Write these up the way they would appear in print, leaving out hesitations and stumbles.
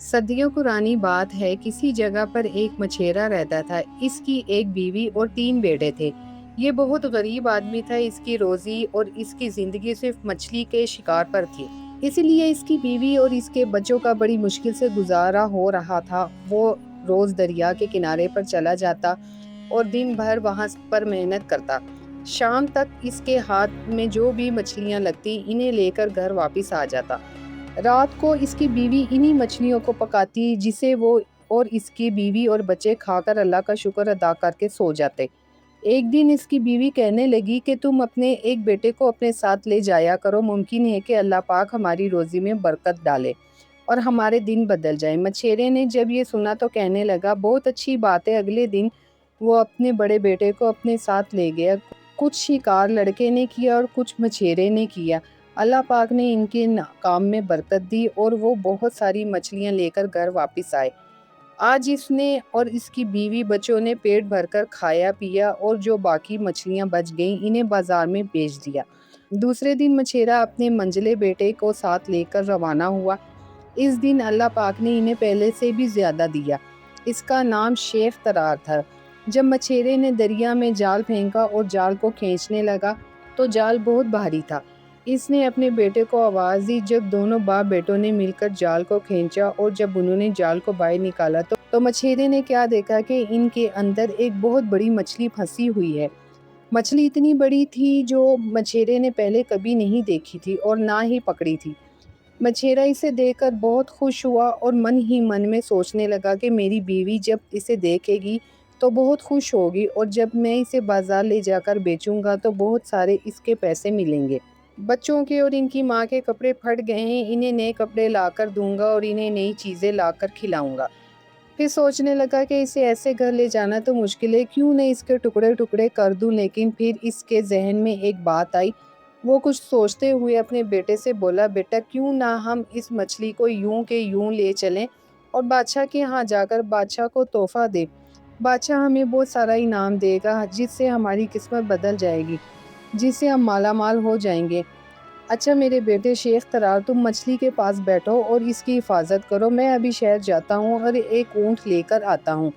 صدیوں پرانی بات ہے، کسی جگہ پر ایک مچھیرا رہتا تھا۔ اس کی ایک بیوی اور 3 بیٹے تھے۔ یہ بہت غریب آدمی تھا۔ اس کی روزی اور اس کی زندگی صرف مچھلی کے شکار پر تھی۔ اسی لیے اس کی بیوی اور اس کے بچوں کا بڑی مشکل سے گزارا ہو رہا تھا۔ وہ روز دریا کے کنارے پر چلا جاتا اور دن بھر وہاں پر محنت کرتا۔ شام تک اس کے ہاتھ میں جو بھی مچھلیاں لگتی، انہیں لے کر گھر واپس آ جاتا۔ رات کو اس کی بیوی انہی مچھلیوں کو پکاتی، جسے وہ اور اس کی بیوی اور بچے کھا کر اللہ کا شکر ادا کر کے سو جاتے۔ ایک دن اس کی بیوی کہنے لگی کہ تم اپنے ایک بیٹے کو اپنے ساتھ لے جایا کرو، ممکن ہے کہ اللہ پاک ہماری روزی میں برکت ڈالے اور ہمارے دن بدل جائیں۔ مچھیرے نے جب یہ سنا تو کہنے لگا، بہت اچھی بات ہے۔ اگلے دن وہ اپنے بڑے بیٹے کو اپنے ساتھ لے گیا۔ کچھ شکار لڑکے نے کیا اور کچھ مچھیرے نے کیا۔ اللہ پاک نے ان کے کام میں برکت دی اور وہ بہت ساری مچھلیاں لے کر گھر واپس آئے۔ آج اس نے اور اس کی بیوی بچوں نے پیٹ بھر کر کھایا پیا اور جو باقی مچھلیاں بچ گئیں انہیں بازار میں بیچ دیا۔ دوسرے دن مچھیرا اپنے منجلے بیٹے کو ساتھ لے کر روانہ ہوا۔ اس دن اللہ پاک نے انہیں پہلے سے بھی زیادہ دیا۔ اس کا نام شیخ ترار تھا۔ جب مچھیرے نے دریا میں جال پھینکا اور جال کو کھینچنے لگا تو جال بہت بھاری تھا۔ اس نے اپنے بیٹے کو آواز دی۔ جب دونوں باپ بیٹوں نے مل کر جال کو کھینچا اور جب انہوں نے جال کو باہر نکالا تو مچھیرے نے کیا دیکھا کہ ان کے اندر ایک بہت بڑی مچھلی پھنسی ہوئی ہے۔ مچھلی اتنی بڑی تھی جو مچھیرے نے پہلے کبھی نہیں دیکھی تھی اور نہ ہی پکڑی تھی۔ مچھیرا اسے دیکھ کر بہت خوش ہوا اور من ہی من میں سوچنے لگا کہ میری بیوی جب اسے دیکھے گی تو بہت خوش ہوگی اور جب میں اسے بازار لے جا کر بیچوں گا تو بہت سارے اس کے پیسے ملیں گے۔ بچوں کے اور ان کی ماں کے کپڑے پھٹ گئے ہیں، انہیں نئے کپڑے لا کر دوں گا اور انہیں نئی چیزیں لا کر کھلاؤں گا۔ پھر سوچنے لگا کہ اسے ایسے گھر لے جانا تو مشکل ہے، کیوں نہ اس کے ٹکڑے ٹکڑے کر دوں۔ لیکن پھر اس کے ذہن میں ایک بات آئی۔ وہ کچھ سوچتے ہوئے اپنے بیٹے سے بولا، بیٹا کیوں نہ ہم اس مچھلی کو یوں کہ یوں لے چلیں اور بادشاہ کے ہاں جا کر بادشاہ کو تحفہ دیں۔ بادشاہ ہمیں بہت سارا انعام دے گا جس سے ہماری قسمت بدل جائے گی، جس سے ہم مالا مال ہو جائیں گے۔ اچھا میرے بیٹے شیخ ترار، تم مچھلی کے پاس بیٹھو اور اس کی حفاظت کرو، میں ابھی شہر جاتا ہوں اور ایک اونٹ لے کر آتا ہوں۔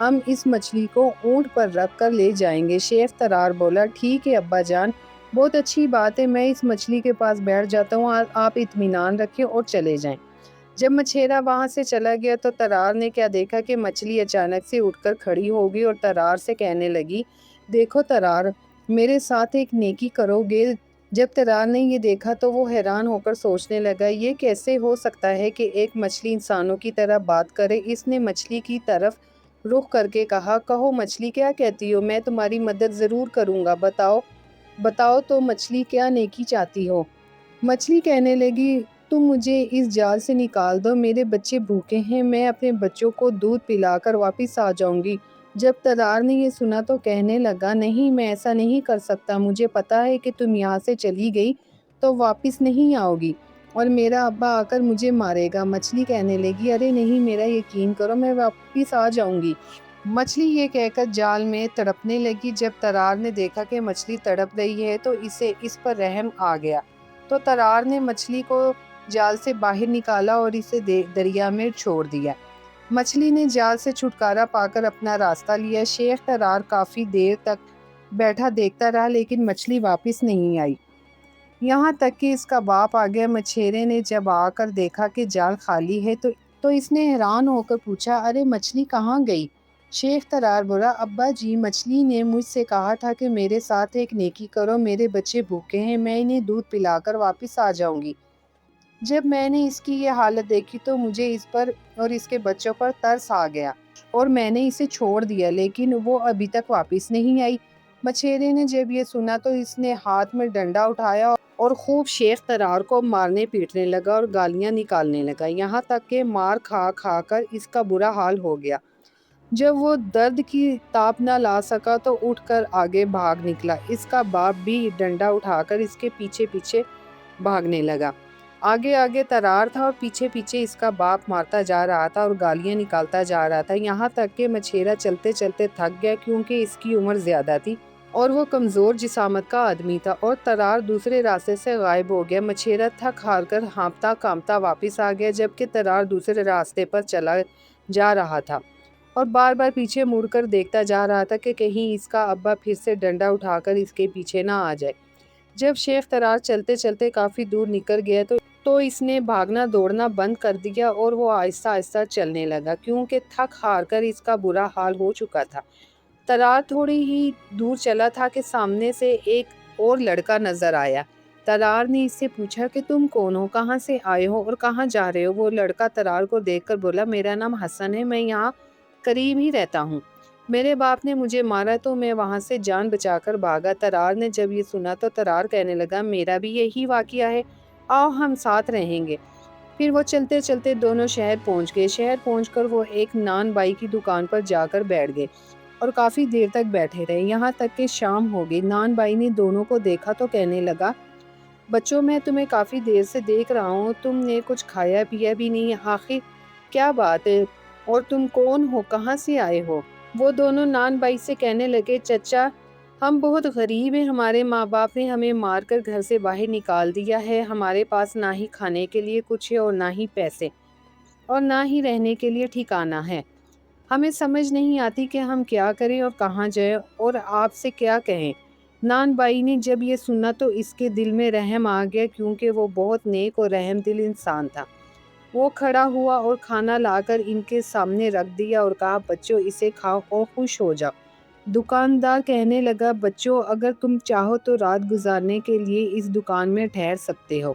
ہم اس مچھلی کو اونٹ پر رکھ کر لے جائیں گے۔ شیخ ترار بولا، ٹھیک ہے ابا جان، بہت اچھی بات ہے، میں اس مچھلی کے پاس بیٹھ جاتا ہوں، آپ اطمینان رکھیں اور چلے جائیں۔ جب مچھیرا وہاں سے چلا گیا تو ترار نے کیا دیکھا کہ مچھلی اچانک سے اٹھ کر کھڑی ہو گئی اور ترار سے کہنے لگی، دیکھو ترار، میرے ساتھ ایک نیکی کرو گے؟ جب ترار نے یہ دیکھا تو وہ حیران ہو کر سوچنے لگا، یہ کیسے ہو سکتا ہے کہ ایک مچھلی انسانوں کی طرح بات کرے؟ اس نے مچھلی کی طرف رخ کر کے کہا، کہو مچھلی کیا کہتی ہو، میں تمہاری مدد ضرور کروں گا، بتاؤ تو مچھلی کیا نیکی چاہتی ہو؟ مچھلی کہنے لگی، تم مجھے اس جال سے نکال دو، میرے بچے بھوکے ہیں، میں اپنے بچوں کو دودھ پلا کر واپس آ جاؤں گی۔ جب ترار نے یہ سنا تو کہنے لگا، نہیں میں ایسا نہیں کر سکتا، مجھے پتا ہے کہ تم یہاں سے چلی گئی تو واپس نہیں آؤ گی اور میرا ابا آ کر مجھے مارے گا۔ مچھلی کہنے لگی، ارے نہیں، میرا یقین کرو، میں واپس آ جاؤں گی۔ مچھلی یہ کہہ کر جال میں تڑپنے لگی۔ جب ترار نے دیکھا کہ مچھلی تڑپ رہی ہے تو اسے اس پر رحم آ گیا، تو ترار نے مچھلی کو جال سے باہر نکالا اور اسے دریا میں چھوڑ دیا۔ مچھلی نے جال سے چھٹکارا پا کر اپنا راستہ لیا۔ شیخ ترار کافی دیر تک بیٹھا دیکھتا رہا لیکن مچھلی واپس نہیں آئی، یہاں تک کہ اس کا باپ آ گیا۔ مچھیرے نے جب آ کر دیکھا کہ جال خالی ہے تو اس نے حیران ہو کر پوچھا، ارے مچھلی کہاں گئی؟ شیخ ترار بولا، ابا جی، مچھلی نے مجھ سے کہا تھا کہ میرے ساتھ ایک نیکی کرو، میرے بچے بھوکے ہیں، میں انہیں دودھ پلا کر واپس آ جاؤں گی۔ جب میں نے اس کی یہ حالت دیکھی تو مجھے اس پر اور اس کے بچوں پر ترس آ گیا اور میں نے اسے چھوڑ دیا، لیکن وہ ابھی تک واپس نہیں آئی۔ مچھیرے نے جب یہ سنا تو اس نے ہاتھ میں ڈنڈا اٹھایا اور خوب شیخ ترار کو مارنے پیٹنے لگا اور گالیاں نکالنے لگا، یہاں تک کہ مار کھا کھا کر اس کا برا حال ہو گیا۔ جب وہ درد کی تاب نہ لا سکا تو اٹھ کر آگے بھاگ نکلا۔ اس کا باپ بھی ڈنڈا اٹھا کر اس کے پیچھے پیچھے بھاگنے لگا۔ آگے آگے ترار تھا اور پیچھے پیچھے اس کا باپ مارتا جا رہا تھا اور گالیاں نکالتا جا رہا تھا، یہاں تک کہ مچھیرا چلتے چلتے تھک گیا کیونکہ اس کی عمر زیادہ تھی۔ اور وہ کمزور جسامت کا آدمی تھا، اور ترار دوسرے راستے سے غائب ہو گیا۔ مچھیرا تھک ہار کر ہانپتا کانپتا واپس آ گیا، جبکہ ترار دوسرے راستے پر چلا جا رہا تھا اور بار بار پیچھے مڑ کر دیکھتا جا رہا تھا کہ کہیں اس کا ابا پھر سے ڈنڈا اٹھا کر اس کے پیچھے نہ آ جائے۔ جب شیخ ترار چلتے چلتے کافی دور نکل گیا تو اس نے بھاگنا دوڑنا بند کر دیا اور وہ آہستہ آہستہ چلنے لگا، کیونکہ تھک ہار کر اس کا برا حال ہو چکا تھا۔ ترار تھوڑی ہی دور چلا تھا کہ سامنے سے ایک اور لڑکا نظر آیا۔ ترار نے اس سے پوچھا کہ تم کون ہو، کہاں سے آئے ہو اور کہاں جا رہے ہو؟ وہ لڑکا ترار کو دیکھ کر بولا، میرا نام حسن ہے، میں یہاں قریب ہی رہتا ہوں۔ میرے باپ نے مجھے مارا تو میں وہاں سے جان بچا کر بھاگا۔ ترار نے جب یہ سنا تو ترار کہنے لگا، میرا بھی یہی واقعہ ہے، آؤ ہم ساتھ رہیں گے۔ پھر وہ چلتے چلتے دونوں شہر پہنچ گئے۔ شہر پہنچ کر وہ ایک نان بائی کی دکان پر جا کر بیٹھ گئے اور کافی دیر تک بیٹھے رہے، یہاں تک کہ شام ہو گئی۔ نان بائی نے دونوں کو دیکھا تو کہنے لگا، بچوں میں تمہیں کافی دیر سے دیکھ رہا ہوں، تم نے کچھ کھایا پیا بھی نہیں، آخر کیا بات ہے اور تم کون ہو، کہاں سے آئے ہو؟ وہ دونوں نان بائی سے کہنے لگے، چچا ہم بہت غریب ہیں، ہمارے ماں باپ نے ہمیں مار کر گھر سے باہر نکال دیا ہے، ہمارے پاس نہ ہی کھانے کے لیے کچھ ہے اور نہ ہی پیسے اور نہ ہی رہنے کے لیے ٹھکانہ ہے۔ ہمیں سمجھ نہیں آتی کہ ہم کیا کریں اور کہاں جائیں اور آپ سے کیا کہیں۔ نان بائی نے جب یہ سنا تو اس کے دل میں رحم آ گیا، کیونکہ وہ بہت نیک اور رحم دل انسان تھا۔ وہ کھڑا ہوا اور کھانا لا کر ان کے سامنے رکھ دیا اور کہا، بچوں اسے کھاؤ اور خوش ہو جاؤ۔ دکاندار کہنے لگا، بچوں اگر تم چاہو تو رات گزارنے کے لیے اس دکان میں ٹھہر سکتے ہو۔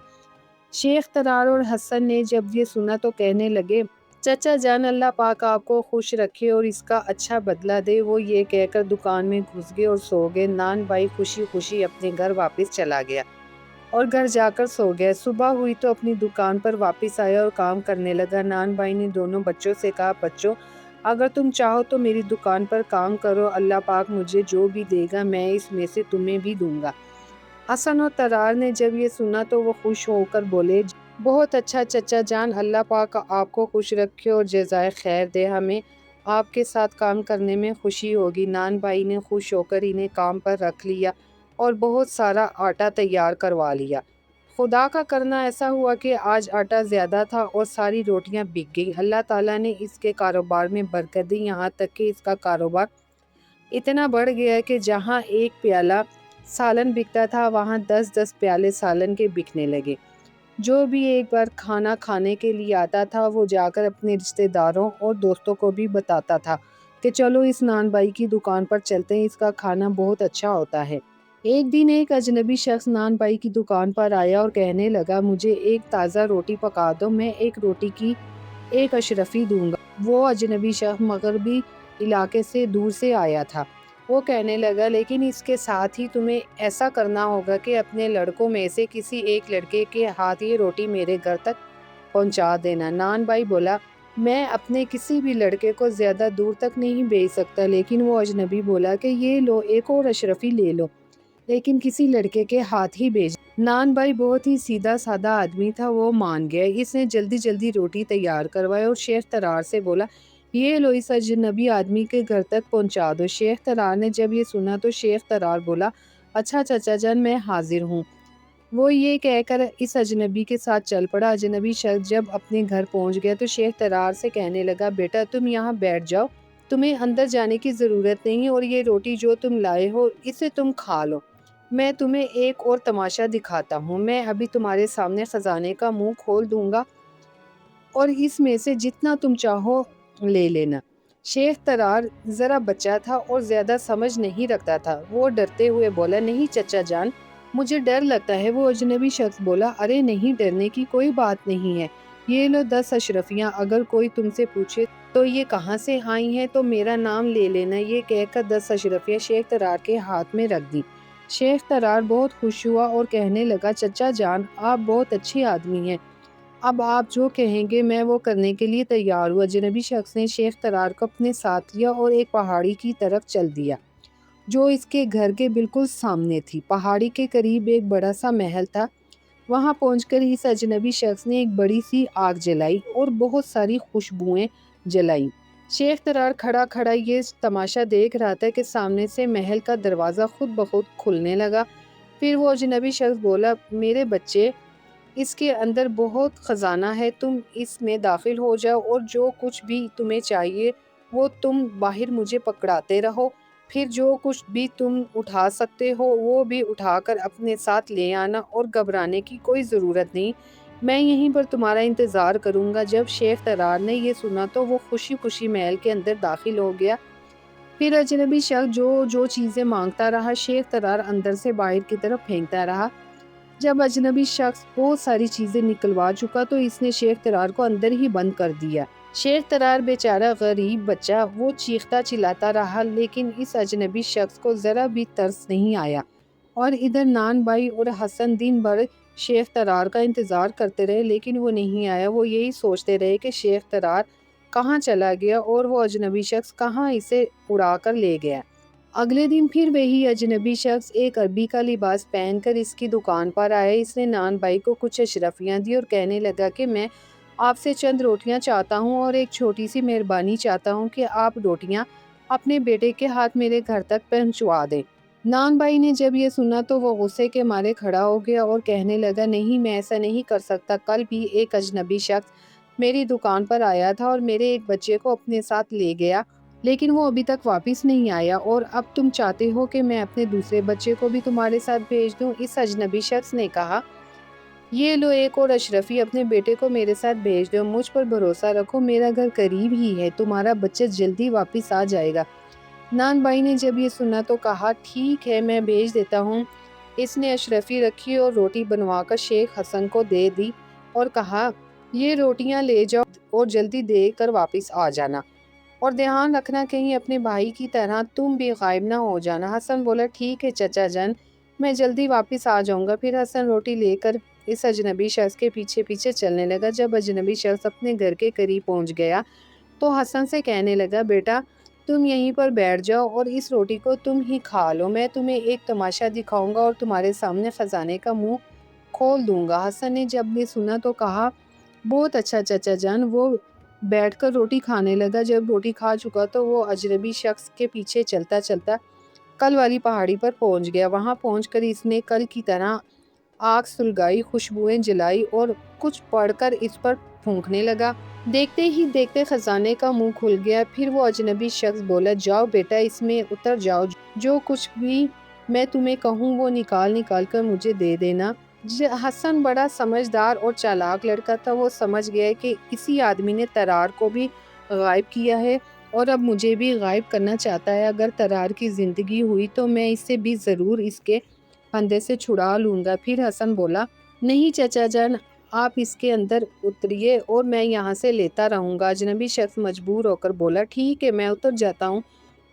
شیخ ترار اور حسن نے جب یہ سنا تو کہنے لگے، چچا جان اللہ پاک آپ کو خوش رکھے اور اس کا اچھا بدلہ دے۔ وہ یہ کہہ کر دکان میں گھس گئے اور سو گئے۔ نان بائی خوشی خوشی اپنے گھر واپس چلا گیا اور گھر جا کر سو گیا۔ صبح ہوئی تو اپنی دکان پر واپس آیا اور کام کرنے لگا۔ نان بائی نے دونوں بچوں سے کہا، بچوں اگر تم چاہو تو میری دکان پر کام کرو، اللہ پاک مجھے جو بھی دے گا میں اس میں سے تمہیں بھی دوں گا۔ حسن اور ترار نے جب یہ سنا تو وہ خوش ہو کر بولے، بہت اچھا چچا جان، اللہ پاک آپ کو خوش رکھے اور جزائے خیر دے، ہمیں آپ کے ساتھ کام کرنے میں خوشی ہوگی۔ نان بھائی نے خوش ہو کر انہیں کام پر رکھ لیا اور بہت سارا آٹا تیار کروا لیا۔ خدا کا کرنا ایسا ہوا کہ آج آٹا زیادہ تھا اور ساری روٹیاں بک گئی۔ اللہ تعالیٰ نے اس کے کاروبار میں برکت دی، یہاں تک کہ اس کا کاروبار اتنا بڑھ گیا کہ جہاں ایک پیالہ سالن بکتا تھا وہاں 10 پیالے سالن کے بکنے لگے۔ جو بھی ایک بار کھانا کھانے کے لیے آتا تھا وہ جا کر اپنے رشتہ داروں اور دوستوں کو بھی بتاتا تھا کہ چلو اس نان بائی کی دکان پر چلتے ہیں، اس کا کھانا بہت اچھا ہوتا ہے۔ ایک دن ایک اجنبی شخص نان بائی کی دکان پر آیا اور کہنے لگا، مجھے ایک تازہ روٹی پکا دو، میں ایک روٹی کی 1 اشرفی دوں گا۔ وہ اجنبی شخص مغربی علاقے سے دور سے آیا تھا۔ وہ کہنے لگا، لیکن اس کے ساتھ ہی تمہیں ایسا کرنا ہوگا کہ اپنے لڑکوں میں سے کسی ایک لڑکے کے ہاتھ یہ روٹی میرے گھر تک پہنچا دینا۔ نان بائی بولا، میں اپنے کسی بھی لڑکے کو زیادہ دور تک نہیں بھیج سکتا، لیکن وہ اجنبی بولا کہ یہ لو ایک اور اشرفی لے لو، لیکن کسی لڑکے کے ہاتھ ہی بھیج۔ نان بائی بہت ہی سیدھا سادہ آدمی تھا، وہ مان گیا۔ اس نے جلدی جلدی روٹی تیار کروائی اور شیخ ترار سے بولا، یہ لو اس اجنبی آدمی کے گھر تک پہنچا دو۔ شیخ ترار نے جب یہ سنا تو شیخ ترار بولا، اچھا چچا جان میں حاضر ہوں۔ وہ یہ کہہ کر اس اجنبی کے ساتھ چل پڑا۔ اجنبی شخص جب اپنے گھر پہنچ گیا تو شیخ ترار سے کہنے لگا، بیٹا تم یہاں بیٹھ جاؤ، تمہیں اندر جانے کی ضرورت نہیں اور یہ روٹی جو تم لائے ہو اسے تم کھا لو۔ میں تمہیں ایک اور تماشا دکھاتا ہوں، میں ابھی تمہارے سامنے خزانے کا منہ کھول دوں گا اور اس میں سے جتنا تم چاہو لے لینا۔ شیخ ترار ذرا بچہ تھا اور زیادہ سمجھ نہیں رکھتا تھا، وہ ڈرتے ہوئے بولا، نہیں چچا جان مجھے ڈر لگتا ہے۔ وہ اجنبی شخص بولا، ارے نہیں ڈرنے کی کوئی بات نہیں ہے، یہ لو 10 اشرفیاں، اگر کوئی تم سے پوچھے تو یہ کہاں سے آئی ہیں تو میرا نام لے لینا۔ یہ کہہ کر 10 اشرفیاں شیخ ترار کے ہاتھ میں رکھ دی۔ شیخ ترار بہت خوش ہوا اور کہنے لگا، چچا جان آپ بہت اچھے آدمی ہیں، اب آپ جو کہیں گے میں وہ کرنے کے لیے تیار ہوں۔ اجنبی شخص نے شیخ ترار کو اپنے ساتھ لیا اور ایک پہاڑی کی طرف چل دیا جو اس کے گھر کے بالکل سامنے تھی۔ پہاڑی کے قریب ایک بڑا سا محل تھا۔ وہاں پہنچ کر اس اجنبی شخص نے ایک بڑی سی آگ جلائی اور بہت ساری خوشبوئیں جلائیں۔ شیخ ترار کھڑا کھڑا یہ تماشا دیکھ رہا تھا کہ سامنے سے محل کا دروازہ خود بخود کھلنے لگا۔ پھر وہ اجنبی شخص بولا، میرے بچے، اس کے اندر بہت خزانہ ہے، تم اس میں داخل ہو جاؤ اور جو کچھ بھی تمہیں چاہیے وہ تم باہر مجھے پکڑاتے رہو، پھر جو کچھ بھی تم اٹھا سکتے ہو وہ بھی اٹھا کر اپنے ساتھ لے آنا، اور گھبرانے کی کوئی ضرورت نہیں، میں یہیں پر تمہارا انتظار کروں گا۔ جب شیخ ترار نے یہ سنا تو وہ خوشی خوشی محل کے اندر داخل ہو گیا۔ پھر اجنبی شخص جو چیزیں مانگتا رہا، شیخ ترار اندر سے باہر کی طرف پھینکتا رہا۔ جب اجنبی شخص بہت ساری چیزیں نکلوا چکا تو اس نے شیخ ترار کو اندر ہی بند کر دیا۔ شیخ ترار بیچارہ غریب بچہ، وہ چیختا چلاتا رہا، لیکن اس اجنبی شخص کو ذرا بھی ترس نہیں آیا، اور ادھر نان بھائی اور حسن دن بھر شیخ ترار کا انتظار کرتے رہے، لیکن وہ نہیں آیا۔ وہ یہی سوچتے رہے کہ شیخ ترار کہاں چلا گیا اور وہ اجنبی شخص کہاں اسے اڑا کر لے گیا۔ اگلے دن پھر وہی اجنبی شخص ایک عربی کا لباس پہن کر اس کی دکان پر آیا۔ اس نے نان بھائی کو کچھ اشرفیاں دی اور کہنے لگا کہ میں آپ سے چند روٹیاں چاہتا ہوں اور ایک چھوٹی سی مہربانی چاہتا ہوں کہ آپ روٹیاں اپنے بیٹے کے ہاتھ میرے گھر تک پہنچوا دیں۔ نان بھائی نے جب یہ سنا تو وہ غصے کے مارے کھڑا ہو گیا اور کہنے لگا، نہیں، میں ایسا نہیں کر سکتا، کل بھی ایک اجنبی شخص میری دکان پر آیا تھا اور میرے ایک بچے کو اپنے ساتھ لے گیا، لیکن وہ ابھی تک واپس نہیں آیا، اور اب تم چاہتے ہو کہ میں اپنے دوسرے بچے کو بھی تمہارے ساتھ بھیج دوں۔ اس اجنبی شخص نے کہا، یہ لو ایک اور اشرفی، اپنے بیٹے کو میرے ساتھ بھیج دو، مجھ پر بھروسہ رکھو، میرا گھر قریب ہی ہے، تمہارا بچہ جلدی واپس آ جائے گا۔ نان بھائی نے جب یہ سنا تو کہا، ٹھیک ہے، میں بھیج دیتا ہوں۔ اس نے اشرفی رکھی اور روٹی بنوا کر شیخ حسن کو دے دی اور کہا، یہ روٹیاں لے جاؤ اور جلدی دے کر واپس آ جانا، اور دھیان رکھنا کہیں اپنے بھائی کی طرح تم بھی غائب نہ ہو جانا۔ حسن بولا، ٹھیک ہے چچا جان، میں جلدی واپس آ جاؤں گا۔ پھر حسن روٹی لے کر اس اجنبی شخص کے پیچھے پیچھے چلنے لگا۔ جب اجنبی شخص اپنے گھر کے قریب پہنچ گیا تو حسن سے کہنے لگا، بیٹا تم یہیں پر بیٹھ جاؤ اور اس روٹی کو تم ہی کھا لو، میں تمہیں ایک تماشا دکھاؤں گا اور تمہارے سامنے خزانے کا منہ کھول دوں گا۔ حسن نے جب یہ سنا تو کہا، بہت اچھا چچا جان۔ وہ بیٹھ کر روٹی کھانے لگا۔ جب روٹی کھا چکا تو وہ اجنبی شخص کے پیچھے چلتا چلتا کل والی پہاڑی پر پہنچ گیا۔ وہاں پہنچ کر اس نے کل کی طرح آگ سلگائی، خوشبوئیں جلائی اور کچھ پڑھ کر اس پر پھونکنے لگا۔ دیکھتے ہی دیکھتے خزانے کا منہ کھل گیا۔ پھر وہ اجنبی شخص بولا، جاؤ بیٹا، اس میں اتر جاؤ، جو کچھ بھی میں تمہیں کہوں وہ نکال نکال کر مجھے دے دینا۔ حسن بڑا سمجھدار اور چالاک لڑکا تھا۔ وہ سمجھ گیا کہ کسی آدمی نے ترار کو بھی غائب کیا ہے اور اب مجھے بھی غائب کرنا چاہتا ہے۔ اگر ترار کی زندگی ہوئی تو میں اسے بھی ضرور اس کے پھندے سے چھڑا لوں گا۔ پھر حسن بولا، نہیں چچا جان، آپ اس کے اندر اتریے اور میں یہاں سے لیتا رہوں گا۔ اجنبی شخص مجبور ہو کر بولا، ٹھیک ہے، میں اتر جاتا ہوں۔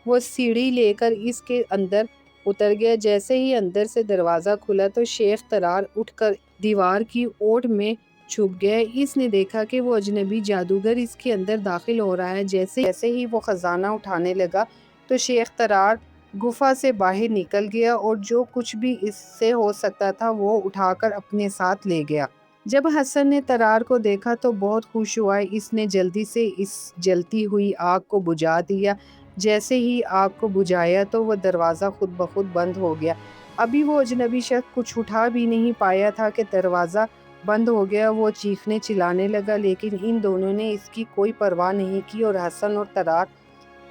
وہ سیڑھی لے کر اس کے اندر اتر گیا۔ جیسے ہی اندر سے دروازہ کھلا تو شیخ ترار اٹھ کر دیوار کی اوٹ میں چھپ گیا۔ اس نے دیکھا کہ وہ اجنبی جادوگر اس کے اندر داخل ہو رہا ہے۔ جیسے ہی وہ خزانہ اٹھانے لگا تو شیخ ترار گفا سے باہر نکل گیا اور جو کچھ بھی اس سے ہو سکتا تھا وہ اٹھا کر اپنے ساتھ لے گیا۔ جب حسن نے ترار کو دیکھا تو بہت خوش ہوا۔ اس نے جلدی سے اس جلتی ہوئی آگ کو بجھا دیا۔ جیسے ہی آگ کو بجھایا تو وہ دروازہ خود بخود بند ہو گیا۔ ابھی وہ اجنبی شخص کچھ اٹھا بھی نہیں پایا تھا کہ دروازہ بند ہو گیا۔ وہ چیخنے چلانے لگا، لیکن ان دونوں نے اس کی کوئی پرواہ نہیں کی، اور حسن اور ترار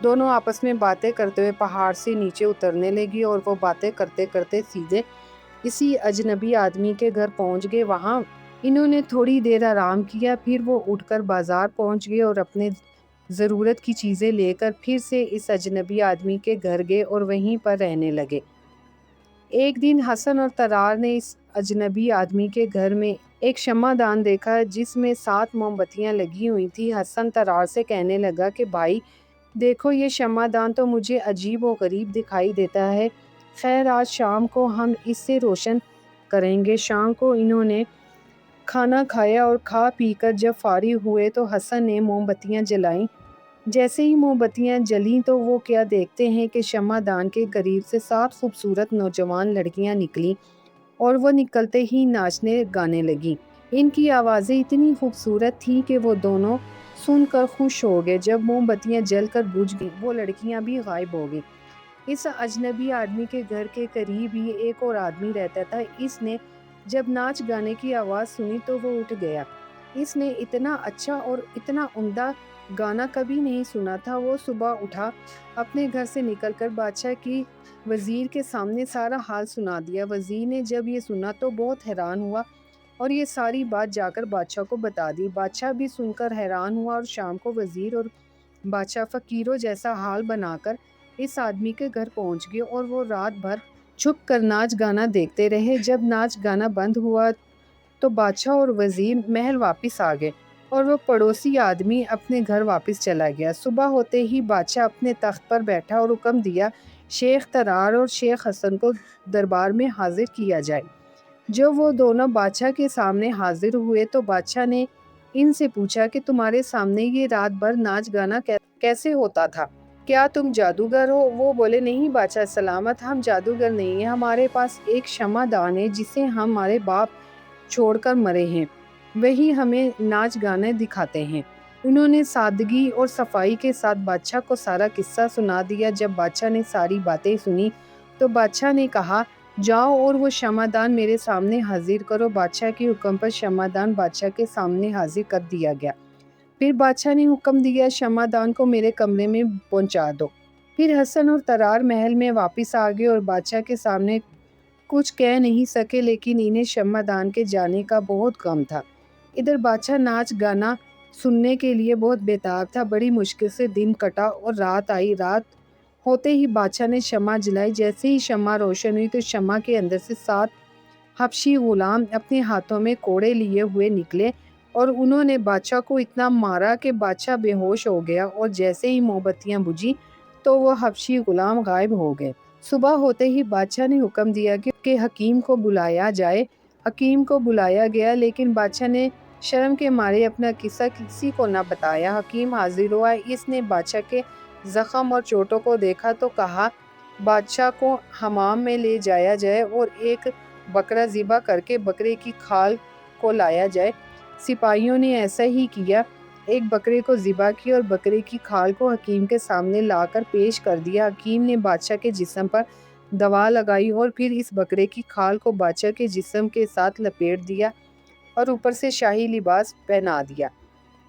دونوں آپس میں باتیں کرتے ہوئے پہاڑ سے نیچے اترنے لگی، اور وہ باتیں کرتے کرتے سیدھے اسی اجنبی آدمی کے گھر پہنچ گئے۔ وہاں انہوں نے تھوڑی دیر آرام کیا، پھر وہ اٹھ کر بازار پہنچ گئے اور اپنے ضرورت کی چیزیں لے کر پھر سے اس اجنبی آدمی کے گھر گئے اور وہیں پر رہنے لگے۔ ایک دن حسن اور ترار نے اس اجنبی آدمی کے گھر میں ایک شمع دان دیکھا جس میں 7 موم بتیاں لگی ہوئی تھیں۔ حسن ترار سے کہنے لگا کہ بھائی دیکھو، یہ شمع دان تو مجھے عجیب و غریب دکھائی دیتا ہے، خیر آج شام کو ہم اس سے روشن کریں گے۔ شام کو انہوں نے کھانا کھایا اور کھا پی کر جب فارغ ہوئے تو حسن نے موم بتیاں جلائیں۔ جیسے ہی موم بتیاں جلیں تو وہ کیا دیکھتے ہیں کہ شمع دان کے قریب سے 7 خوبصورت نوجوان لڑکیاں نکلیں، اور وہ نکلتے ہی ناچنے گانے لگیں۔ ان کی آوازیں اتنی خوبصورت تھیں کہ وہ دونوں سن کر خوش ہو گئے۔ جب موم بتیاں جل کر بجھ گئیں وہ لڑکیاں بھی غائب ہو گئیں۔ اس اجنبی آدمی کے گھر کے قریب ہی ایک اور آدمی رہتا تھا۔ اس نے جب ناچ گانے کی آواز سنی تو وہ اٹھ گیا۔ اس نے اتنا اچھا اور اتنا عمدہ گانا کبھی نہیں سنا تھا۔ وہ صبح اٹھا، اپنے گھر سے نکل کر بادشاہ کی وزیر کے سامنے سارا حال سنا دیا۔ وزیر نے جب یہ سنا تو بہت حیران ہوا اور یہ ساری بات جا کر بادشاہ کو بتا دی۔ بادشاہ بھی سن کر حیران ہوا اور شام کو وزیر اور بادشاہ فقیروں جیسا حال بنا کر اس آدمی کے گھر پہنچ گئے اور وہ رات بھر چھپ کر ناچ گانا دیکھتے رہے۔ جب ناچ گانا بند ہوا تو بادشاہ اور وزیر محل واپس آ گئے اور وہ پڑوسی آدمی اپنے گھر واپس چلا گیا۔ صبح ہوتے ہی بادشاہ اپنے تخت پر بیٹھا اور حکم دیا شیخ ترار اور شیخ حسن کو دربار میں حاضر کیا جائے۔ جب وہ دونوں بادشاہ کے سامنے حاضر ہوئے تو بادشاہ نے ان سے پوچھا کہ تمہارے سامنے یہ رات بھر ناچ گانا کیسے ہوتا تھا؟ کیا تم جادوگر ہو؟ وہ بولے نہیں بادشاہ سلامت، ہم جادوگر نہیں ہیں، ہمارے پاس ایک شمع دان ہے جسے ہمارے باپ چھوڑ کر مرے ہیں، وہی ہمیں ناچ گانے دکھاتے ہیں۔ انہوں نے سادگی اور صفائی کے ساتھ بادشاہ کو سارا قصہ سنا دیا۔ جب بادشاہ نے ساری باتیں سنی تو بادشاہ نے کہا جاؤ اور وہ شمع دان میرے سامنے حاضر کرو۔ بادشاہ کے حکم پر شمع دان بادشاہ کے سامنے حاضر کر دیا گیا۔ پھر بادشاہ نے حکم دیا شمع دان کو میرے کمرے میں پہنچا دو۔ پھر حسن اور ترار محل میں واپس آ گئے اور بادشاہ کے سامنے کچھ کہہ نہیں سکے، لیکن انہیں شمع دان کے جانے کا بہت غم تھا۔ ادھر بادشاہ ناچ گانا سننے کے لیے بہت بےتاب تھا۔ بڑی مشکل سے دن کٹا اور رات آئی۔ رات ہوتے ہی بادشاہ نے شمع جلائی۔ جیسے ہی شمع روشن ہوئی تو شمع کے اندر سے 7 حبشی غلام اپنے ہاتھوں میں کوڑے لیے ہوئے نکلے اور انہوں نے بادشاہ کو اتنا مارا کہ بادشاہ بے ہوش ہو گیا اور جیسے ہی موم بتیاں بجھی تو وہ حبشی غلام غائب ہو گئے۔ صبح ہوتے ہی بادشاہ نے حکم دیا کہ حکیم کو بلایا جائے۔ حکیم کو بلایا گیا لیکن بادشاہ نے شرم کے مارے اپنا قصہ کسی کو نہ بتایا۔ حکیم حاضر ہوا، اس نے بادشاہ کے زخم اور چوٹوں کو دیکھا تو کہا بادشاہ کو حمام میں لے جایا جائے اور ایک بکرا ذبح کر کے بکرے کی کھال کو لایا جائے۔ سپاہیوں نے ایسا ہی کیا، ایک بکرے کو ذبح کیا اور بکرے کی کھال کو حکیم کے سامنے لا کر پیش کر دیا۔ حکیم نے بادشاہ کے جسم پر دوا لگائی اور پھر اس بکرے کی کھال کو بادشاہ کے جسم کے ساتھ لپیٹ دیا اور اوپر سے شاہی لباس پہنا دیا۔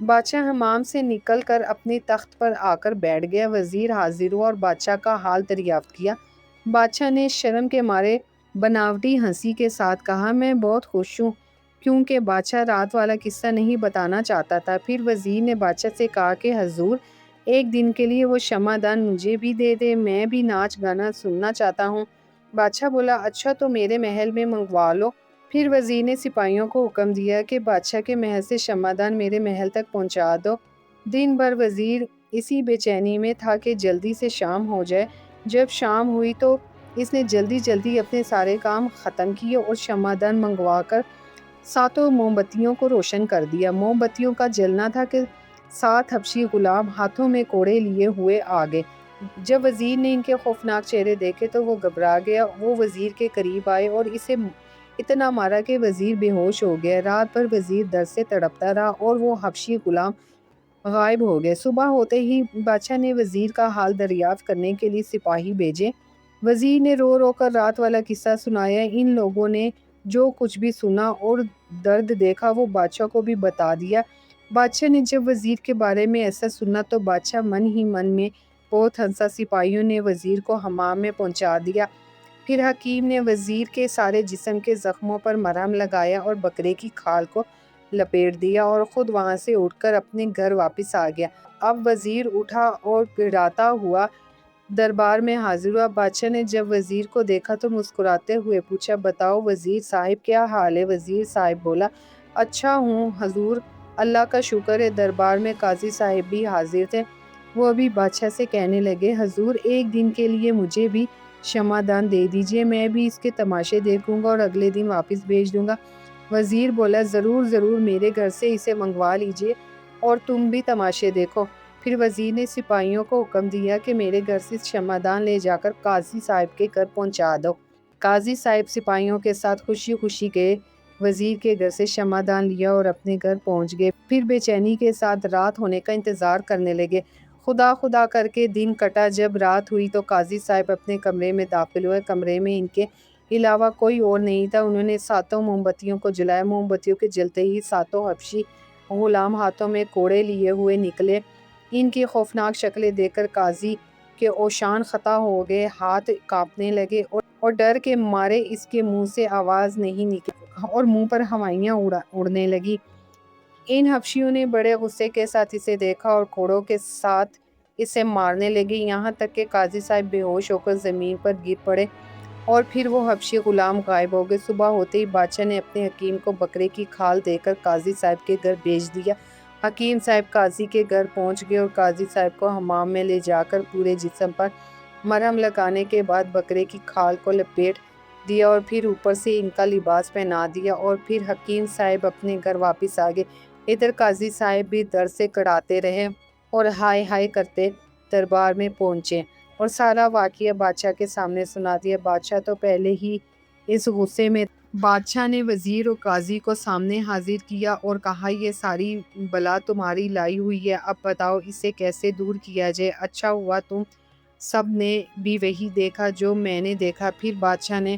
بادشاہ حمام سے نکل کر اپنے تخت پر آ کر بیٹھ گیا۔ وزیر حاضر ہوا اور بادشاہ کا حال دریافت کیا۔ بادشاہ نے شرم کے مارے بناوٹی ہنسی کے ساتھ کہا میں بہت خوش ہوں، کیونکہ بادشاہ رات والا قصہ نہیں بتانا چاہتا تھا۔ پھر وزیر نے بادشاہ سے کہا کہ حضور ایک دن کے لیے وہ شمع دان مجھے بھی دے دے، میں بھی ناچ گانا سننا چاہتا ہوں۔ بادشاہ بولا اچھا تو میرے محل میں منگوا لو۔ پھر وزیر نے سپاہیوں کو حکم دیا کہ بادشاہ کے محل سے شمع دان میرے محل تک پہنچا دو۔ دن بھر وزیر اسی بے چینی میں تھا کہ جلدی سے شام ہو جائے۔ جب شام ہوئی تو اس نے جلدی جلدی اپنے سارے کام ختم کیے اور شمع دان منگوا کر 7 موم بتیوں کو روشن کر دیا۔ موم بتیوں کا جلنا تھا کہ 7 حبشی غلام ہاتھوں میں کوڑے لیے ہوئے آ گئے۔ جب وزیر نے ان کے خوفناک چہرے دیکھے تو وہ گھبرا گیا۔ وہ وزیر کے قریب آئے اور اسے اتنا مارا کہ وزیر بے ہوش ہو گیا۔ رات بھر وزیر درد سے تڑپتا رہا اور وہ حبشی غلام غائب ہو گئے۔ صبح ہوتے ہی بادشاہ نے وزیر کا حال دریافت کرنے کے لیے سپاہی بھیجے۔ وزیر نے رو رو کر رات والا قصہ سنایا۔ ان لوگوں نے جو کچھ بھی سنا اور درد دیکھا وہ بادشاہ کو بھی بتا دیا۔ بادشاہ نے جب وزیر کے بارے میں ایسا سنا تو بادشاہ من ہی من میں بہت ہنسا۔ سپاہیوں نے وزیر کو حمام میں پہنچا دیا۔ پھر حکیم نے وزیر کے سارے جسم کے زخموں پر مرہم لگایا اور بکرے کی کھال کو لپیٹ دیا اور خود وہاں سے اٹھ کر اپنے گھر واپس آ گیا۔ اب وزیر اٹھا اور گڑاتا ہوا دربار میں حاضر ہوا۔ بادشاہ نے جب وزیر کو دیکھا تو مسکراتے ہوئے پوچھا بتاؤ وزیر صاحب کیا حال ہے؟ وزیر صاحب بولا اچھا ہوں حضور، اللہ کا شکر ہے۔ دربار میں قاضی صاحب بھی حاضر تھے۔ وہ بھی بادشاہ سے کہنے لگے حضور ایک دن کے لیے مجھے بھی شمع دان دے دیجیے، میں بھی اس کے تماشے دیکھوں گا اور اگلے دن واپس بھیج دوں گا۔ وزیر بولا ضرور ضرور، میرے گھر سے اسے منگوا لیجیے اور تم بھی تماشے دیکھو۔ پھر وزیر نے سپاہیوں کو حکم دیا کہ میرے گھر سے شمع دان لے جا کر قاضی صاحب کے گھر پہنچا دو۔ قاضی صاحب سپاہیوں کے ساتھ خوشی خوشی گئے۔ وزیر کے گھر سے شمعدان لیا اور اپنے گھر پہنچ گئے۔ پھر بے چینی کے ساتھ رات ہونے کا انتظار کرنے لگے۔ خدا خدا کر کے دن کٹا۔ جب رات ہوئی تو قاضی صاحب اپنے کمرے میں داخل ہوئے۔ کمرے میں ان کے علاوہ کوئی اور نہیں تھا۔ انہوں نے 7 موم بتیوں کو جلایا۔ موم بتیوں کے جلتے ہی 7 حبشی غلام ہاتھوں میں کوڑے لیے ہوئے نکلے۔ ان کی خوفناک شکلیں دیکھ کر قاضی کے ہوشان خطا ہو گئے، ہاتھ کانپنے لگے اور ڈر کے مارے اس کے منہ سے آواز نہیں نکلی اور منہ پر ہوائیاں اڑنے لگی۔ ان حبشیوں نے بڑے غصے کے ساتھ اسے دیکھا اور کوڑوں کے ساتھ اسے مارنے لگے، یہاں تک کہ قاضی صاحب بے ہوش ہو کر زمین پر گر پڑے اور پھر وہ حبشی غلام غائب ہو گئے۔ صبح ہوتے ہی بادشاہ نے اپنے حکیم کو بکرے کی کھال دے کر قاضی صاحب کے گھر بھیج دیا۔ حکیم صاحب قاضی کے گھر پہنچ گئے اور قاضی صاحب کو حمام میں لے جا کر پورے جسم پر مرہم لگانے کے بعد بکرے کی کھال کو لپیٹ دیا اور پھر اوپر سے ان کا لباس پہنا دیا اور پھر حکیم صاحب اپنے گھر واپس آ گئے۔ ادھر قاضی صاحب بھی درد سے کڑاتے رہے اور ہائے ہائے کرتے دربار میں پہنچے اور سارا واقعہ بادشاہ کے سامنے سنا دیا۔ بادشاہ تو پہلے ہی اس غصے میں بادشاہ نے وزیر اور قاضی کو سامنے حاضر کیا اور کہا، یہ ساری بلا تمہاری لائی ہوئی ہے، اب بتاؤ اسے کیسے دور کیا جائے۔ اچھا ہوا تم سب نے بھی وہی دیکھا جو میں نے دیکھا۔ پھر بادشاہ نے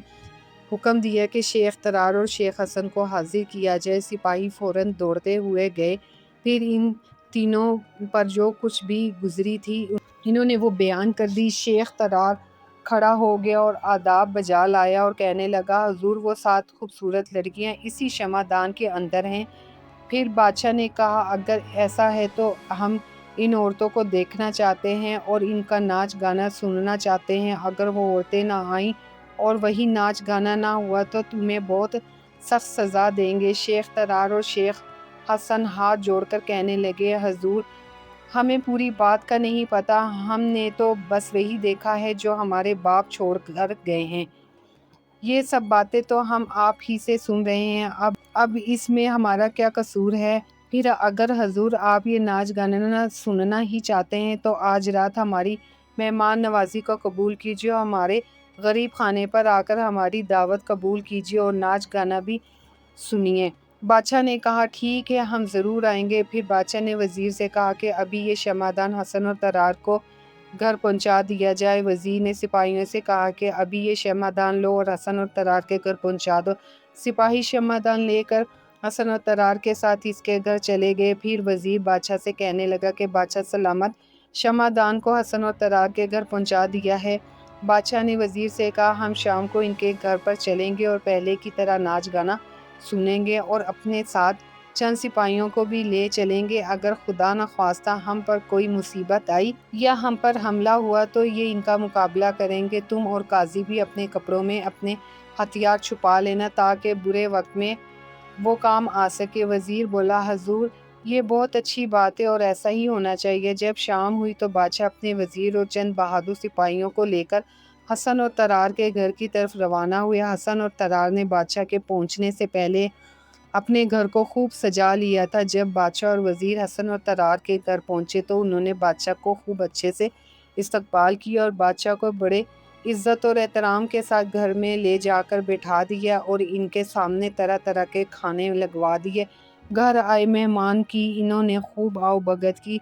حکم دیا کہ شیخ ترار اور شیخ حسن کو حاضر کیا جائے۔ سپاہی فوراً دوڑتے ہوئے گئے۔ پھر ان تینوں پر جو کچھ بھی گزری تھی انہوں نے وہ بیان کر دی۔ شیخ ترار کھڑا ہو گیا اور آداب بجا لایا اور کہنے لگا، حضور وہ 7 خوبصورت لڑکیاں اسی شمعدان کے اندر ہیں۔ پھر بادشاہ نے کہا، اگر ایسا ہے تو ہم ان عورتوں کو دیکھنا چاہتے ہیں اور ان کا ناچ گانا سننا چاہتے ہیں۔ اگر وہ عورتیں نہ آئیں اور وہی ناچ گانا نہ ہوا تو تمہیں بہت سخت سزا دیں گے۔ شیخ ترار اور شیخ حسن ہاتھ جوڑ کر کہنے لگے، حضور ہمیں پوری بات کا نہیں پتہ، ہم نے تو بس وہی دیکھا ہے جو ہمارے باپ چھوڑ کر گئے ہیں۔ یہ سب باتیں تو ہم آپ ہی سے سن رہے ہیں، اب اس میں ہمارا کیا قصور ہے؟ پھر اگر حضور آپ یہ ناچ گانا سننا ہی چاہتے ہیں تو آج رات ہماری مہمان نوازی کو قبول کیجیے، ہمارے غریب خانے پر آ کر ہماری دعوت قبول کیجیے اور ناچ گانا بھی سنیے۔ بادشاہ نے کہا، ٹھیک ہے ہم ضرور آئیں گے۔ پھر بادشاہ نے وزیر سے کہا کہ ابھی یہ شمعدان حسن اور ترار کو گھر پہنچا دیا جائے۔ وزیر نے سپاہیوں سے کہا کہ ابھی یہ شمعدان لو اور حسن اور ترار کے گھر پہنچا دو۔ سپاہی شمعدان لے کر حسن اور ترار کے ساتھ اس کے گھر چلے گئے۔ پھر وزیر بادشاہ سے کہنے لگا کہ بادشاہ سلامت شمعدان کو حسن اور ترار کے گھر پہنچا دیا ہے۔ بادشاہ نے وزیر سے کہا، ہم شام کو ان کے گھر پر چلیں گے اور پہلے کی طرح ناچ گانا سنیں گے اور اپنے ساتھ چند سپاہیوں کو بھی لے چلیں گے۔ اگر خدا نخواستہ ہم پر کوئی مصیبت آئی یا ہم پر حملہ ہوا تو یہ ان کا مقابلہ کریں گے۔ تم اور قاضی بھی اپنے کپڑوں میں اپنے ہتھیار چھپا لینا تاکہ برے وقت میں وہ کام آ سکے۔ وزیر بولا، حضور یہ بہت اچھی بات ہے اور ایسا ہی ہونا چاہیے۔ جب شام ہوئی تو بادشاہ اپنے وزیر اور چند بہادر سپاہیوں کو لے کر حسن اور ترار کے گھر کی طرف روانہ ہوئے۔ حسن اور ترار نے بادشاہ کے پہنچنے سے پہلے اپنے گھر کو خوب سجا لیا تھا۔ جب بادشاہ اور وزیر حسن اور ترار کے گھر پہنچے تو انہوں نے بادشاہ کو خوب اچھے سے استقبال کیا اور بادشاہ کو بڑے عزت اور احترام کے ساتھ گھر میں لے جا کر بٹھا دیا اور ان کے سامنے طرح طرح کے کھانے لگوا دیے۔ گھر آئے مہمان کی انہوں نے خوب آؤ بھگت کی۔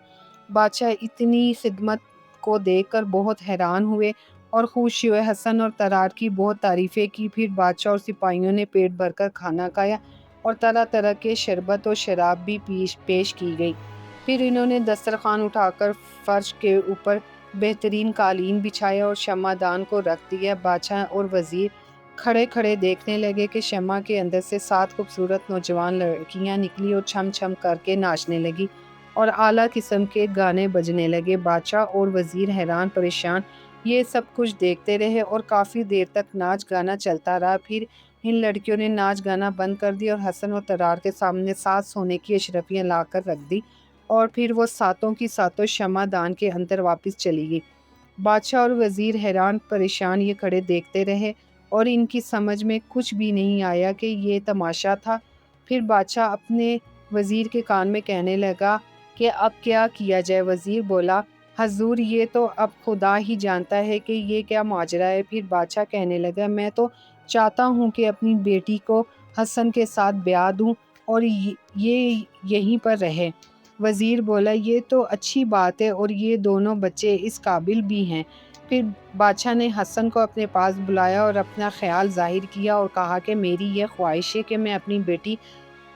بادشاہ اتنی خدمت کو دیکھ کر بہت حیران ہوئے اور خوش ہوئے۔ حسن اور ترار کی بہت تعریفیں کی۔ پھر بادشاہ اور سپاہیوں نے پیٹ بھر کر کھانا کھایا اور طرح طرح کے شربت اور شراب بھی پیش کی گئی۔ پھر انہوں نے دسترخوان اٹھا کر فرش کے اوپر بہترین قالین بچھایا اور شمعدان کو رکھ دیا۔ بادشاہ اور وزیر کھڑے کھڑے دیکھنے لگے کہ شمع کے اندر سے 7 خوبصورت نوجوان لڑکیاں نکلی اور چھم چھم کر کے ناچنے لگی اور اعلیٰ قسم کے گانے بجنے لگے۔ بادشاہ اور وزیر حیران پریشان یہ سب کچھ دیکھتے رہے اور کافی دیر تک ناچ گانا چلتا رہا۔ پھر ان لڑکیوں نے ناچ گانا بند کر دیا اور حسن اور ترار کے سامنے 7 سونے کی اشرفیاں لا کر رکھ دی اور پھر وہ 7 کی 7 شمعدان کے اندر واپس چلی گئی۔ بادشاہ اور وزیر حیران پریشان یہ کھڑے دیکھتے رہے اور ان کی سمجھ میں کچھ بھی نہیں آیا کہ یہ تماشا تھا۔ پھر بادشاہ اپنے وزیر کے کان میں کہنے لگا کہ اب کیا کیا جائے؟ وزیر بولا، حضور یہ تو اب خدا ہی جانتا ہے کہ یہ کیا ماجرا ہے۔ پھر بادشاہ کہنے لگا، میں تو چاہتا ہوں کہ اپنی بیٹی کو حسن کے ساتھ بیاہ دوں اور یہ یہیں پر رہے۔ وزیر بولا یہ تو اچھی بات ہے اور یہ دونوں بچے اس قابل بھی ہیں۔ پھر بادشاہ نے حسن کو اپنے پاس بلایا اور اپنا خیال ظاہر کیا اور کہا کہ میری یہ خواہش ہے کہ میں اپنی بیٹی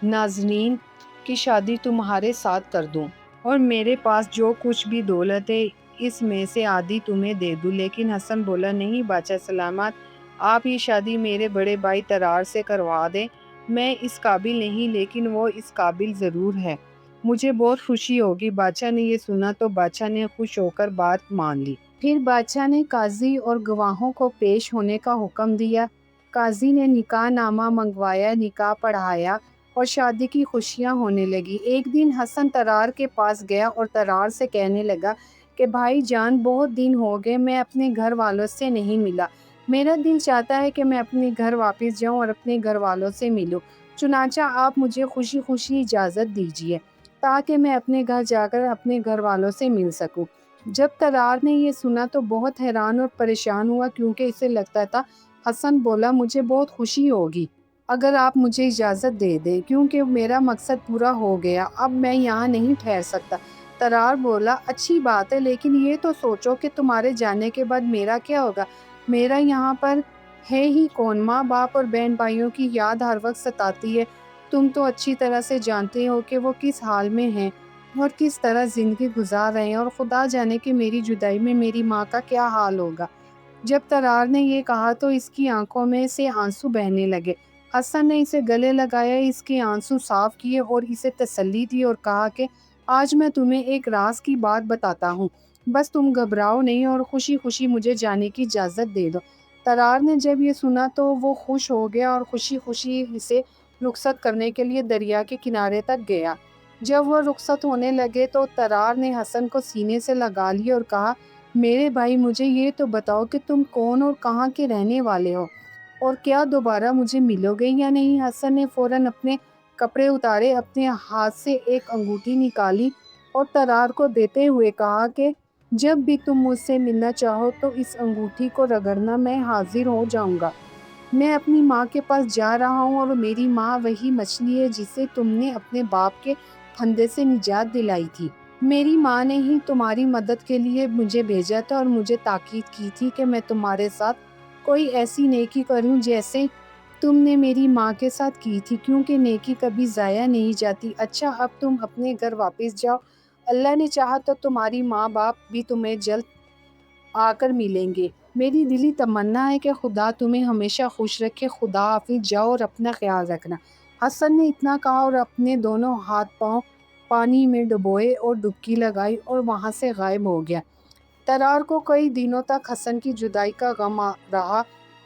نازنین کی شادی تمہارے ساتھ کر دوں اور میرے پاس جو کچھ بھی دولت ہے اس میں سے آدھی تمہیں دے دوں۔ لیکن حسن بولا نہیں بادشاہ سلامت، آپ یہ شادی میرے بڑے بھائی ترار سے کروا دیں۔ میں اس قابل نہیں لیکن وہ اس قابل ضرور ہے، مجھے بہت خوشی ہوگی۔ بادشاہ نے یہ سنا تو بادشاہ نے خوش ہو کر بات مان لی۔ پھر بادشاہ نے قاضی اور گواہوں کو پیش ہونے کا حکم دیا۔ قاضی نے نکاح نامہ منگوایا، نکاح پڑھایا اور شادی کی خوشیاں ہونے لگی۔ ایک دن حسن ترار کے پاس گیا اور ترار سے کہنے لگا کہ بھائی جان، بہت دن ہو گئے میں اپنے گھر والوں سے نہیں ملا۔ میرا دل چاہتا ہے کہ میں اپنے گھر واپس جاؤں اور اپنے گھر والوں سے ملوں۔ چنانچہ آپ مجھے خوشی خوشی اجازت دیجیے تاکہ میں اپنے گھر جا کر اپنے گھر والوں سے مل سکوں۔ جب ترار نے یہ سنا تو بہت حیران اور پریشان ہوا، کیونکہ اسے لگتا تھا۔ حسن بولا مجھے بہت خوشی ہوگی اگر آپ مجھے اجازت دے دیں، کیونکہ میرا مقصد پورا ہو گیا، اب میں یہاں نہیں ٹھہر سکتا۔ ترار بولا اچھی بات ہے، لیکن یہ تو سوچو کہ تمہارے جانے کے بعد میرا کیا ہوگا؟ میرا یہاں پر ہے ہی کون؟ ماں باپ اور بہن بھائیوں کی یاد ہر وقت ستاتی ہے۔ تم تو اچھی طرح سے جانتے ہو کہ وہ کس حال میں ہیں اور کس طرح زندگی گزار رہے ہیں، اور خدا جانے کہ میری جدائی میں میری ماں کا کیا حال ہوگا۔ جب ترار نے یہ کہا تو اس کی آنکھوں میں سے آنسو بہنے لگے۔ حسن نے اسے گلے لگایا، اس کے آنسو صاف کیے اور اسے تسلی دی اور کہا کہ آج میں تمہیں ایک راز کی بات بتاتا ہوں، بس تم گھبراؤ نہیں اور خوشی خوشی مجھے جانے کی اجازت دے دو۔ ترار نے جب یہ سنا تو وہ خوش ہو گیا اور خوشی خوشی اسے رخصت کرنے کے لیے دریا کے کنارے تک گیا۔ جب وہ رخصت ہونے لگے تو ترار نے حسن کو سینے سے لگا لیا اور کہا میرے بھائی، مجھے یہ تو بتاؤ کہ تم کون اور کہاں کے رہنے والے ہو اور کیا دوبارہ مجھے ملو گے یا نہیں؟ حسن نے فوراً اپنے کپڑے اتارے، اپنے ہاتھ سے ایک انگوٹھی نکالی اور ترار کو دیتے ہوئے کہا کہ جب بھی تم مجھ سے ملنا چاہو تو اس انگوٹھی کو رگڑنا، میں حاضر ہو جاؤں گا۔ میں اپنی ماں کے پاس جا رہا ہوں اور میری ماں وہی مچھلی ہے جسے تم نے اپنے باپ کے پھندے سے نجات دلائی تھی۔ میری ماں نے ہی تمہاری مدد کے لیے مجھے بھیجا تھا اور مجھے تاکید کی تھی کہ میں تمہارے ساتھ کوئی ایسی نیکی کروں جیسے تم نے میری ماں کے ساتھ کی تھی، کیونکہ نیکی کبھی ضائع نہیں جاتی۔ اچھا، اب تم اپنے گھر واپس جاؤ، اللہ نے چاہا تو تمہاری ماں باپ بھی تمہیں جلد آ کر ملیں گے۔ میری دلی تمنا ہے کہ خدا تمہیں ہمیشہ خوش رکھے۔ خدا حافظ، جاؤ اور اپنا خیال رکھنا۔ حسن نے اتنا کہا اور اپنے دونوں ہاتھ پاؤں پانی میں ڈبوئے اور ڈبکی لگائی اور وہاں سے غائب ہو گیا۔ ترار کو کئی دنوں تک حسن کی جدائی کا غم رہا۔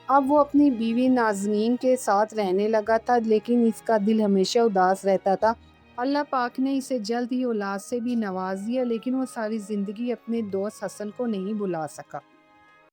اب وہ اپنی بیوی نازنین کے ساتھ رہنے لگا تھا، لیکن اس کا دل ہمیشہ اداس رہتا تھا۔ اللہ پاک نے اسے جلد ہی اولاد سے بھی نواز دیا، لیکن وہ ساری زندگی اپنے دوست حسن کو نہیں بھلا سکا۔